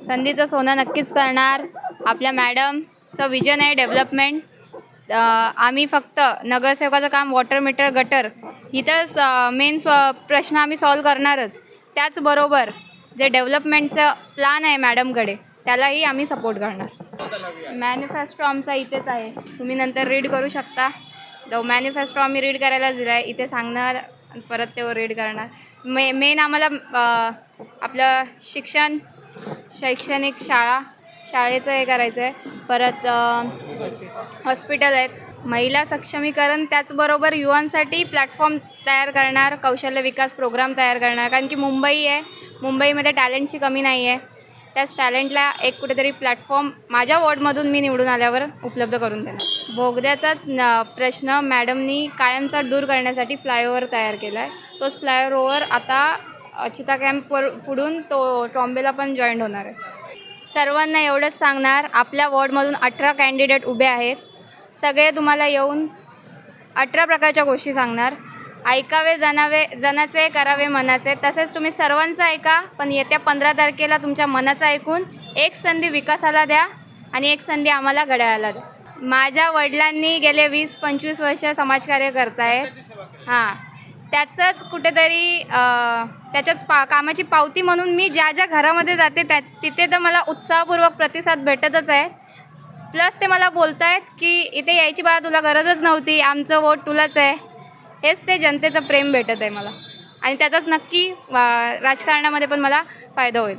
संधीचं सोनं नक्कीच करणार. आपल्या मॅडमचं विजन आहे डेव्हलपमेंट. आम्ही फक्त नगरसेवकाचं काम वॉटर मीटर गटर इथंच मेन प्रश्न आम्ही सॉल्व करणारच. त्याचबरोबर जे डेव्हलपमेंटचं प्लॅन आहे मॅडमकडे त्यालाही आम्ही सपोर्ट करणार. मॅनिफेस्टो आमचा इथेच आहे, तुम्ही नंतर रीड करू शकता. मॅनिफेस्टो आम्ही रीड करायला दिला आहे, इथे सांगणार परत ते रीड करणार. मेन आम्हाला आपलं शैक्षणिक शाळेचं हे करायचं आहे. परत हॉस्पिटल आहेत, महिला सक्षमीकरण, त्याचबरोबर युवांसाठी प्लॅटफॉर्म तयार करणार, कौशल्य विकास प्रोग्राम तयार करणार. कारण की मुंबई आहे, मुंबईमध्ये टॅलेंटची कमी नाही आहे. त्याच टॅलेंटला एक कुठेतरी प्लॅटफॉर्म माझ्या वॉर्डमधून मी निवडून आल्यावर उपलब्ध करून देणार. बोगद्याचाच प्रश्न मॅडमनी कायमचा दूर करण्यासाठी फ्लायओव्हर तयार केला आहे. तोच फ्लायओव्हर आता चिता कॅम्पवर पुढून तो ट्रॉम्बेला पण जॉईंट होणार आहे. सर्वांना एवढंच सांगणार, आपल्या वॉर्डमधून 18 कॅन्डिडेट उभे आहेत. सगळे तुम्हाला येऊन 18 प्रकारच्या गोष्टी सांगणार. ऐकावे जनाचे, करावे मनाचे. तसेच तुम्ही सर्वांचं ऐका, पण येत्या 15 तारखेला तुमच्या मनाचं ऐकून एक संधी विकासाला द्या आणि एक संधी आम्हाला घड्याळाला द्या. माझ्या वडिलांनी गेले 20-25 वर्ष समाजकार्य करतायत. त्याचंच कुठेतरी त्याच्याच कामाची पावती म्हणून मी ज्या घरामध्ये जाते तिथे तर मला उत्साहपूर्वक प्रतिसाद भेटतच आहे. प्लस ते मला बोलत आहेत की इथे यायची बाळा, तुला गरजच नव्हती, आमचं वोट तुलाच आहे. हेच ते जनतेचं प्रेम भेटत आहे मला, आणि त्याचाच नक्की राजकारणामध्ये पण मला फायदा होईल.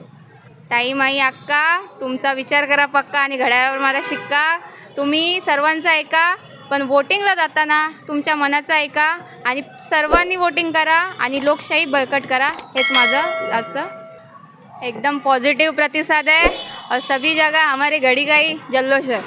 ताई माई अक्का, तुमचा विचार करा पक्का आणि घड्याळावर मला शिक्का. तुम्ही सर्वांचं ऐका, पण वोटिंगला जाताना तुमच्या मनाचं ऐका आणि सर्वांनी वोटिंग करा आणि लोकशाही बळकट करा. हेच माझं असं एकदम पॉझिटिव्ह प्रतिसाद आहे. और सभी जगह हमारे घड़ी का ही जल्लोष है.